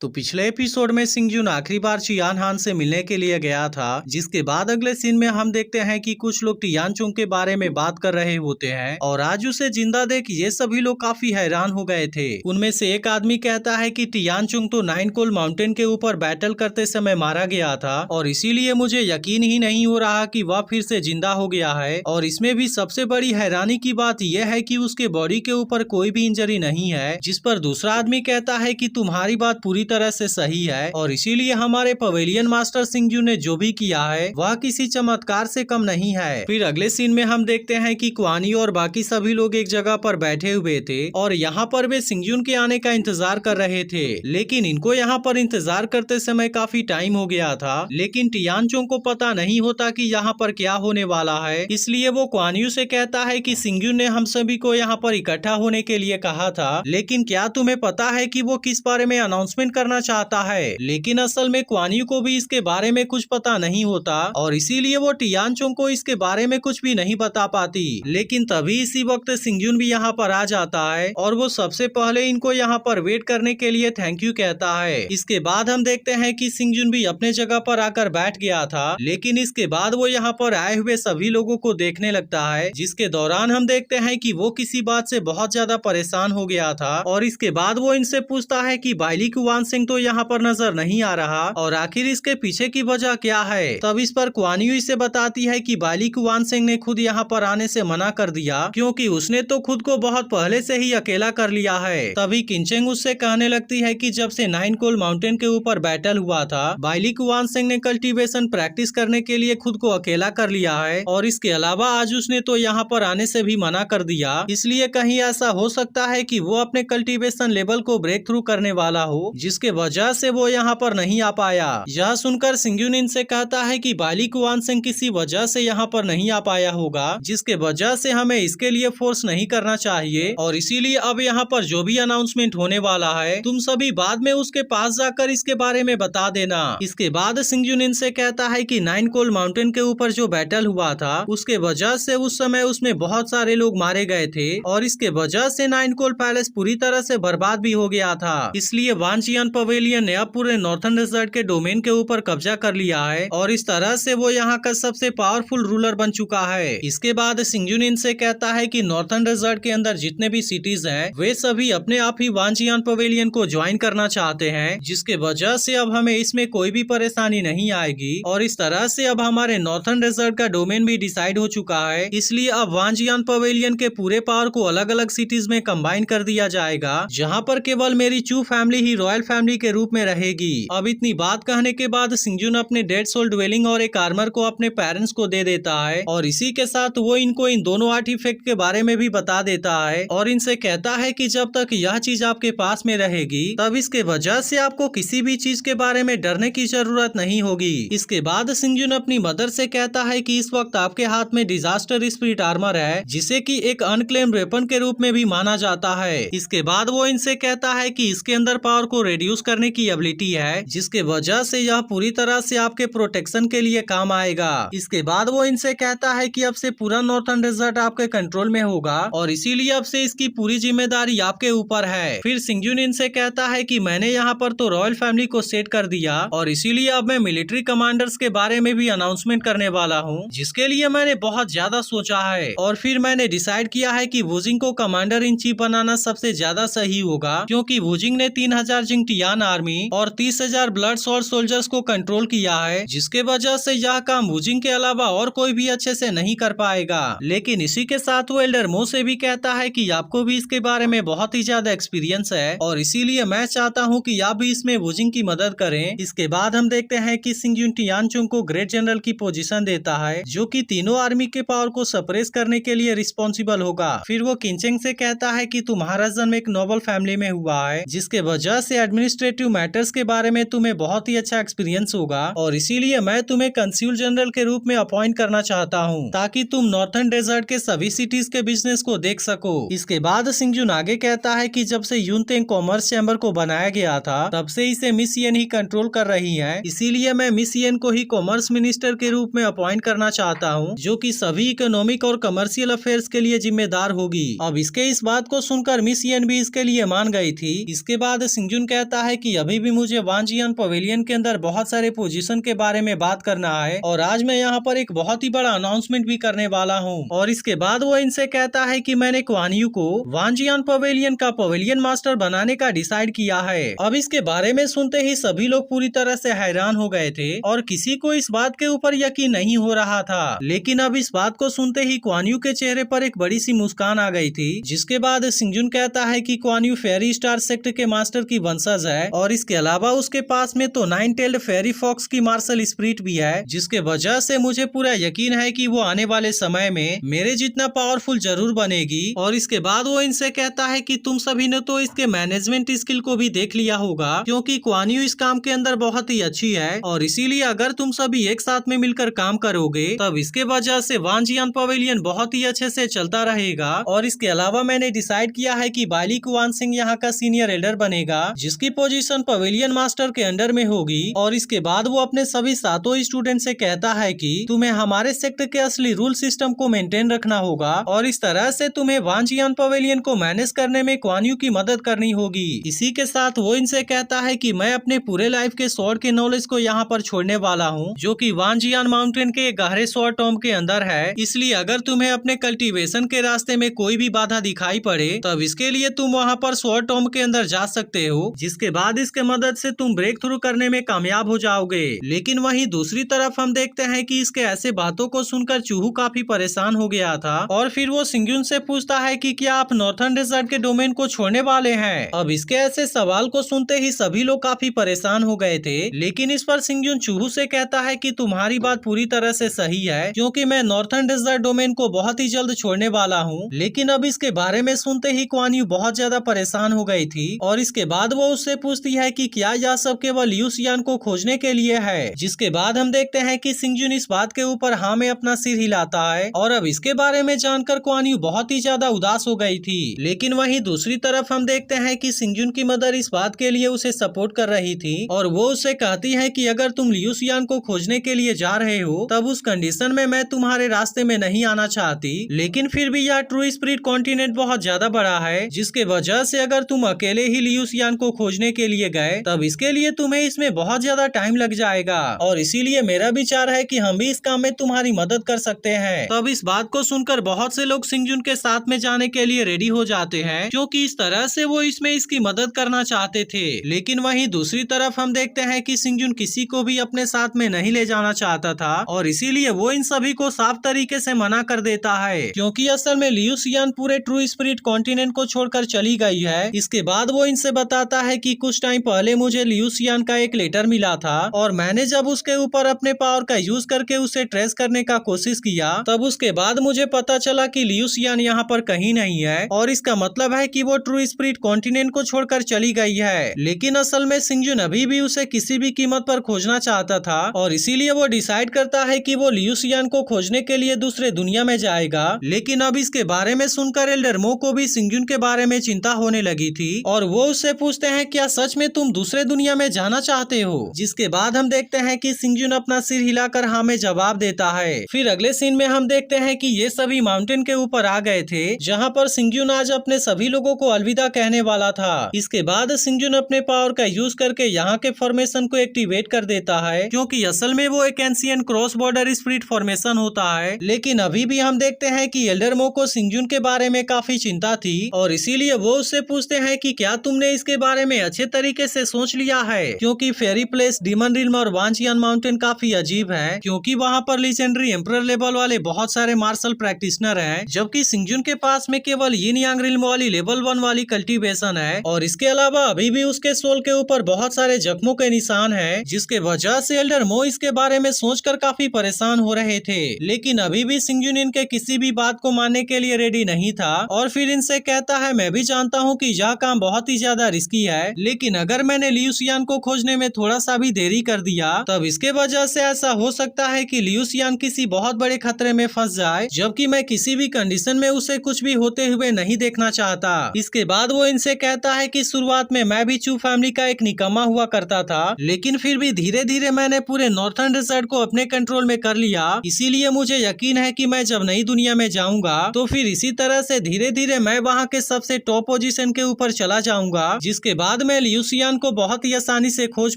तो पिछले एपिसोड में सिंगजुन आखिरी बार चियान हान से मिलने के लिए गया था, जिसके बाद अगले सीन में हम देखते हैं कि कुछ लोग टियानचुंग के बारे में बात कर रहे होते हैं और आज उसे जिंदा देख ये सभी लोग काफी हैरान हो गए थे। उनमें से एक आदमी कहता है कि टियानचुंग तो 9 कोल माउंटेन के ऊपर बैटल करते समय मारा गया था और इसीलिए मुझे यकीन ही नहीं हो रहा कि वह फिर से जिंदा हो गया है। और इसमें भी सबसे बड़ी हैरानी की बात यह है कि उसके बॉडी के ऊपर कोई भी इंजरी नहीं है। जिस पर दूसरा आदमी कहता है कि तुम्हारी बात पूरी तरह से सही है और इसीलिए हमारे पवेलियन मास्टर सिंगजू ने जो भी किया है वह किसी चमत्कार से कम नहीं है। फिर अगले सीन में हम देखते हैं कि कुआन यू और बाकी सभी लोग एक जगह पर बैठे हुए थे और यहाँ पर वे सिंगजुन के आने का इंतजार कर रहे थे, लेकिन इनको यहाँ पर इंतजार करते समय काफी टाइम हो गया था। लेकिन टियानचोंग को पता नहीं होता कि यहाँ पर क्या होने वाला है, इसलिए वो कुआन यू से कहता है कि सिंगजुन ने हम सभी को यहाँ पर इकट्ठा होने के लिए कहा था, लेकिन क्या तुम्हें पता है कि वो किस बारे में अनाउंसमेंट करना चाहता है। लेकिन असल में कुआन यू को भी इसके बारे में कुछ पता नहीं होता और इसीलिए वो टियानचोंग को इसके बारे में कुछ भी नहीं बता पाती। लेकिन तभी इसी वक्त सिंगजुन भी यहाँ पर आ जाता है और वो सबसे पहले इनको यहाँ पर वेट करने के लिए थैंक यू कहता है। इसके बाद हम देखते हैं कि सिंगजुन भी अपने जगह पर आकर बैठ गया था, लेकिन इसके बाद वो यहाँ पर आए हुए सभी लोगों को देखने लगता है, जिसके दौरान हम देखते हैं कि वो किसी बात से बहुत ज्यादा परेशान हो गया था। और इसके बाद वो इनसे पूछता है कि बाइली कुआन सिंह तो यहाँ पर नजर नहीं आ रहा और आखिर इसके पीछे की वजह क्या है। तब इस पर कुआन यू इसे बताती है कि बाइली कुआन सिंह ने खुद यहाँ पर आने से मना कर दिया, क्योंकि उसने तो खुद को बहुत पहले से ही अकेला कर लिया है। तभी किंचेंग उससे कहने लगती है कि जब से 9 कोल माउंटेन के ऊपर बैटल हुआ था, बाइली कुआन सिंह ने कल्टीवेशन प्रैक्टिस करने के लिए खुद को अकेला कर लिया है और इसके अलावा आज उसने तो यहाँ पर आने से भी मना कर दिया। इसलिए कहीं ऐसा हो सकता है कि वो अपने कल्टीवेशन लेवल को ब्रेक थ्रू करने वाला हो, जिसके वजह से वो यहाँ पर नहीं आ पाया। यह सुनकर सिंगजुन इनसे कहता है कि बाइली कुआन सिंह किसी वजह से यहाँ पर नहीं आ पाया होगा, जिसके वजह से हमें इसके लिए फोर्स नहीं करना चाहिए और इसीलिए अब यहाँ पर जो भी अनाउंसमेंट होने वाला है तुम सभी बाद में उसके पास जाकर इसके बारे में बता देना। इसके बाद सिंगजुन इनसे कहता है कि 9 कोल माउंटेन के ऊपर जो बैटल हुआ था उसके वजह से उस समय उसमें बहुत सारे लोग मारे गए थे और इसके वजह से 9 कोल पैलेस पूरी तरह से बर्बाद भी हो गया था। इसलिए वानचियान पवेलियन ने अब पूरे नॉर्थर्न डेजर्ट के डोमेन के ऊपर कब्जा कर लिया है और इस तरह से वो यहाँ का सबसे पावरफुल रूलर बन चुका है। इसके बाद सिंगजुन इनसे कहता है कि नॉर्थर्न डेजर्ट के अंदर जितने भी सिटीज हैं वे सभी अपने आप ही वानचियान पवेलियन को ज्वाइन करना चाहते हैं, जिसके वजह से अब हमें इसमें कोई भी परेशानी नहीं आएगी और इस तरह से अब हमारे नॉर्थर्न डेजर्ट का डोमेन भी डिसाइड हो चुका है। इसलिए अब वानचियान पवेलियन के पूरे पावर को अलग अलग सिटीज में कंबाइन कर दिया जाएगा, जहाँ पर केवल मेरी चू फैमिली ही रॉयल फैमिली के रूप में रहेगी। अब इतनी बात कहने के बाद सिंगजुन अपने डेड सोल ड्वेलिंग और एक आर्मर को अपने पेरेंट्स को दे देता है और इसी के साथ वो इनको इन दोनों आर्टिफैक्ट के बारे में भी बता देता है और इनसे कहता है कि जब तक यह चीज आपके पास में रहेगी तब इसके वजह से आपको किसी भी चीज के बारे में डरने की जरूरत नहीं होगी। इसके बाद सिंगजुन अपनी मदर से कहता है कि इस वक्त आपके हाथ में डिजास्टर स्पिरिट आर्मर है, जिसे कि एक अनक्लेम्ड वेपन के रूप में भी माना जाता है। इसके बाद वो इनसे कहता है कि इसके अंदर पावर को रिड्यूस करने की एबिलिटी है, जिसके वजह से यह पूरी तरह से आपके प्रोटेक्शन के लिए काम आएगा। इसके बाद वो इनसे कहता है कि अब से पूरा नॉर्थर्न डेजर्ट आपके कंट्रोल में होगा और इसीलिए अब से इसकी पूरी जिम्मेदारी आपके ऊपर है। फिर सिंगजुन इनसे कहता है कि मैंने यहाँ पर तो रॉयल फैमिली को सेट कर दिया और इसीलिए अब मैं मिलिट्री कमांडर्स के बारे में भी अनाउंसमेंट करने वाला हूँ, जिसके लिए मैंने बहुत ज्यादा सोचा है और फिर मैंने डिसाइड किया है कि वुजिंग को कमांडर इन चीफ बनाना सबसे ज्यादा सही होगा, क्योंकि वुजिंग ने 3000 जिंगटियान आर्मी और 30,000 ब्लड सोल्ड सोल्जर्स को कंट्रोल किया है, जिसके वजह से यह काम वुजिंग के अलावा और कोई भी अच्छे से नहीं कर पाएगा। लेकिन इसी के साथ वो एल्डर मो से भी कहता है कि आपको भी इसके बारे में बहुत ही ज्यादा एक्सपीरियंस है और इसीलिए मैं चाहता हूँ कि आप भी इसमें वुजिंग की मदद करें। इसके बाद हम देखते हैं कि सिंगजुन टियानचुंग को ग्रेट जनरल की पोजीशन देता है, जो कि तीनों आर्मी के पावर को सप्रेस करने के लिए रिस्पॉन्सिबल होगा। फिर वो किंचेंग से कहता है कि तुम्हारा जन्म एक नोबल फैमिली में हुआ है, जिसके वजह से एडमिनिस्ट्रेटिव मैटर्स के बारे में तुम्हें बहुत ही अच्छा एक्सपीरियंस होगा और इसीलिए मैं तुम्हें कंस्यूल जनरल के रूप में अपॉइंट करना चाहता हूँ, ताकि तुम नॉर्थर्न डेजर्ट के सभी सिटीज के बिजनेस को देख सको। इसके बाद सिंगजुन आगे कहता है कि जब से यूनतेंग कॉमर्स चैम्बर को बनाया गया था तब से इसे मिस येन ही कंट्रोल कर रही है, इसीलिए मैं मिस येन को ही कॉमर्स मिनिस्टर के रूप में अपॉइंट करना चाहता हूँ, जो कि सभी इकोनॉमिक और कमर्शियल अफेयर्स के लिए जिम्मेदार होगी। अब इसके इस बात को सुनकर मिस येन भी इसके लिए मान गई थी। इसके बाद सिंगजुन कहता कहता है कि अभी भी मुझे वांजियान पवेलियन के अंदर बहुत सारे पोजीशन के बारे में बात करना है और आज मैं यहाँ पर एक बहुत ही बड़ा अनाउंसमेंट भी करने वाला हूँ। और इसके बाद वो इनसे कहता है कि मैंने क्वान यू को वांजियान पवेलियन का पवेलियन मास्टर बनाने का डिसाइड किया है। अब इसके बारे में सुनते ही सभी लोग पूरी तरह से हैरान हो गए थे और किसी को इस बात के ऊपर यकीन नहीं हो रहा था। लेकिन अब इस बात को सुनते ही क्वान यू के चेहरे पर एक बड़ी सी मुस्कान आ गई थी, जिसके बाद सिंगजुन कहता है कि Kuan you Pheri star sect के मास्टर की वंशज है और इसके अलावा उसके पास में तो 9 टेल्ड फेरी फॉक्स की मार्शल स्पिरिट भी है, जिसके वजह से मुझे पूरा यकीन है कि वो आने वाले समय में मेरे जितना पावरफुल जरूर बनेगी। और इसके बाद वो इनसे कहता है कि तुम सभी ने तो इसके मैनेजमेंट स्किल को भी देख लिया होगा, क्योंकि क्वान यू इस काम के अंदर बहुत ही अच्छी है और इसीलिए अगर तुम सभी एक साथ में मिलकर काम करोगे तब इसके वजह से वांजियान पवेलियन बहुत ही अच्छे से चलता रहेगा। और इसके अलावा मैंने डिसाइड किया है कि बाली कुआन सिंह यहाँ का सीनियर एल्डर बनेगा, जिसकी पोजीशन पवेलियन मास्टर के अंडर में होगी। और इसके बाद वो अपने सभी सातों स्टूडेंट से कहता है कि तुम्हें हमारे सेक्टर के असली रूल सिस्टम को मेंटेन रखना होगा और इस तरह से तुम्हें वांजियान पवेलियन को मैनेज करने में क्वान यू की मदद करनी होगी। इसी के साथ वो इनसे कहता है कि मैं अपने पूरे लाइफ के स्वॉर्ड के नॉलेज को यहाँ पर छोड़ने वाला हूँ, जो कि वांजियान माउंटेन के गहरे स्वॉर्ड टॉम के अंदर है। इसलिए अगर तुम्हें अपने कल्टीवेशन के रास्ते में कोई भी बाधा दिखाई पड़े तब इसके लिए तुम वहाँ पर स्वॉर्ड टॉम के अंदर जा सकते हो, जिसके बाद इसके मदद से तुम ब्रेक थ्रू करने में कामयाब हो जाओगे। लेकिन वहीं दूसरी तरफ हम देखते हैं कि इसके ऐसे बातों को सुनकर चूहू काफी परेशान हो गया था और फिर वो सिंगजुन से पूछता है कि क्या आप नॉर्थर्न डेजर्ट के डोमेन को छोड़ने वाले हैं। अब इसके ऐसे सवाल को सुनते ही सभी लोग काफी परेशान हो गए थे, लेकिन इस पर सिंगजुन चूहू से कहता है कि तुम्हारी बात पूरी तरह से सही है, क्योंकि मैं नॉर्थर्न डेजर्ट डोमेन को बहुत ही जल्द छोड़ने वाला हूँ। लेकिन अब इसके बारे में सुनते ही क्वान यू बहुत ज्यादा परेशान हो गई थी और इसके बाद वो उससे पूछती है कि क्या यह सब केवल लियू शियान को खोजने के लिए है। जिसके बाद हम देखते हैं कि सिंगजुन इस बात के ऊपर हाँ में अपना सिर हिलाता है और अब इसके बारे में जानकर क्वान यू बहुत ही ज्यादा उदास हो गई थी। लेकिन वहीं दूसरी तरफ हम देखते हैं कि सिंगजुन की मदर इस बात के लिए उसे सपोर्ट कर रही थी और वो उससे कहती है कि अगर तुम लियू शियान को खोजने के लिए जा रहे हो तब उस कंडीशन में मैं तुम्हारे रास्ते में नहीं आना चाहती, लेकिन फिर भी यह ट्रू स्पिरिट कॉन्टिनेंट बहुत ज्यादा बड़ा है, जिसके वजह से अगर तुम अकेले ही लियू शियान को खोजने के लिए गए तब इसके लिए तुम्हें इसमें बहुत ज्यादा टाइम लग जाएगा और इसीलिए मेरा विचार है कि हम भी इस काम में तुम्हारी मदद कर सकते हैं। तब इस बात को सुनकर बहुत से लोग सिंगजुन के साथ में जाने के लिए रेडी हो जाते हैं, क्योंकि इस तरह से वो इसमें इसकी मदद करना चाहते थे। लेकिन वहीं दूसरी तरफ हम देखते हैं कि सिंगजुन किसी को भी अपने साथ में नहीं ले जाना चाहता था और इसीलिए वो इन सभी को साफ तरीके से मना कर देता है, क्योंकि असल में लियू शियान पूरे ट्रू स्पिरिट कॉन्टिनेंट को छोड़कर चली गई है। इसके बाद वो इनसे बताता है कि कुछ टाइम पहले मुझे लियू शियान का एक लेटर मिला था और मैंने जब उसके ऊपर अपने पावर का यूज करके उसे ट्रेस करने का कोशिश किया तब उसके बाद मुझे पता चला कि लियू शियान यहाँ पर कहीं नहीं है और इसका मतलब है कि वो ट्रू स्पिरिट कॉन्टिनेंट को छोड़कर चली गई है। लेकिन असल में सिंगजुन अभी भी उसे किसी भी कीमत पर खोजना चाहता था और इसीलिए वो डिसाइड करता है कि वो लियू शियान को खोजने के लिए दूसरे दुनिया में जाएगा। लेकिन अब इसके बारे में सुनकर एल्डर मो को भी सिंगजुन के बारे में चिंता होने लगी थी और वो उससे पूछते हैं क्या सच में तुम दूसरे दुनिया में जाना चाहते हो। जिसके बाद हम देखते हैं कि सिंगजुन अपना सिर हिलाकर हाँ में जवाब देता है। फिर अगले सीन में हम देखते हैं कि ये सभी माउंटेन के ऊपर आ गए थे, जहाँ पर सिंगजुन आज अपने सभी लोगों को अलविदा कहने वाला था। इसके बाद सिंगजुन अपने पावर का यूज करके यहाँ के फॉर्मेशन को एक्टिवेट कर देता है, क्योंकि असल में वो एक ancient cross border spirit formation होता है। लेकिन अभी भी हम देखते हैं कि एल्डर मो को सिंगजुन के बारे में काफी चिंता थी और इसीलिए वो उससे पूछते हैं कि क्या तुमने इसके बारे में अच्छे तरीके से सोच लिया है, क्योंकि फेरी प्लेस, डीमन रिल्म और वांजियान माउंटेन काफी अजीब है, क्योंकि वहाँ पर लीजेंडरी एम्परर लेवल वाले बहुत सारे मार्शल प्रैक्टिशनर हैं, जबकि सिंगजुन के पास में केवल यिन यांग रिल्म वाली लेवल 1 वाली कल्टीवेशन है और इसके अलावा अभी भी उसके सोल के ऊपर बहुत सारे जख्मों के निशान हैं, जिसके वजह से एल्डर मो इसके बारे में सोचकर काफी परेशान हो रहे थे। लेकिन अभी भी सिंगजुन इनके किसी भी बात को मानने के लिए रेडी नहीं था और फिर इनसे कहता है मैं भी जानता हूँ कि यह काम बहुत ही ज्यादा रिस्की है, लेकिन अगर मैंने लियू शियान को खोजने में थोड़ा सा भी देरी कर दिया तब इसके वजह से ऐसा हो सकता है कि लियू शियान किसी बहुत बड़े खतरे में फंस जाए, जबकि मैं किसी भी कंडीशन में उसे कुछ भी होते हुए नहीं देखना चाहता। इसके बाद वो इनसे कहता है कि शुरुआत में मैं भी चू फैमिली का एक निकम्मा हुआ करता था, लेकिन फिर भी धीरे धीरे मैंने पूरे नॉर्थर्न डेजर्ट को अपने कंट्रोल में कर लिया। इसीलिए मुझे यकीन है कि मैं जब नई दुनिया में जाऊंगा तो फिर इसी तरह से धीरे धीरे मैं वहाँ के सबसे टॉप पोजीशन के ऊपर चला जाऊंगा, जिसके बाद बाद मैं ल्यूसियान को बहुत ही आसानी से खोज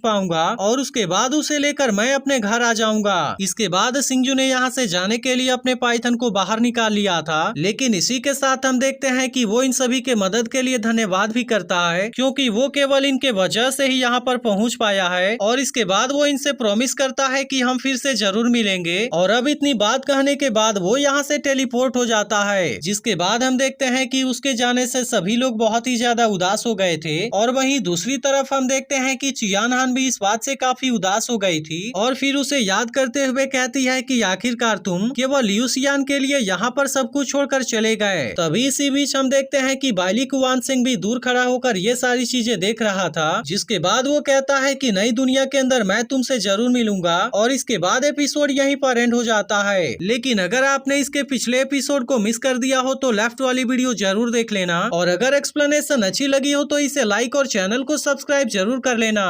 पाऊंगा और उसके बाद उसे लेकर मैं अपने घर आ जाऊंगा। इसके बाद सिंजू ने यहाँ से जाने के लिए अपने पाइथन को बाहर निकाल लिया था, लेकिन इसी के साथ हम देखते हैं कि वो इन सभी के मदद के लिए धन्यवाद भी करता है, क्योंकि वो केवल इनके वजह से ही यहाँ पर पहुँच पाया है। और इसके बाद वो इनसे प्रॉमिस करता है कि हम फिर से जरूर मिलेंगे। और अब इतनी बात कहने के बाद वो यहाँ से टेलीपोर्ट हो जाता है, जिसके बाद हम देखते हैं कि उसके जाने से सभी लोग बहुत ही ज्यादा उदास हो गए थे। और वहीं दूसरी तरफ हम देखते हैं कि चियान हान भी इस बात से काफी उदास हो गई थी और फिर उसे याद करते हुए कहती है कि आखिरकार तुम केवल ल्यूसियान के लिए यहाँ पर सब कुछ छोड़कर चले गए। तभी इसी बीच हम देखते हैं कि बाइली कुवान सिंह भी दूर खड़ा होकर ये सारी चीजें देख रहा था, जिसके बाद वो कहता है कि नई दुनिया के अंदर मैं तुमसे जरूर मिलूंगा। और इसके बाद एपिसोड यहीं पर एंड हो जाता है। लेकिन अगर आपने इसके पिछले एपिसोड को मिस कर दिया हो तो लेफ्ट वाली वीडियो जरूर देख लेना, और अगर एक्सप्लेनेशन अच्छी लगी हो तो इसे लाइक और चैनल को सब्सक्राइब जरूर कर लेना।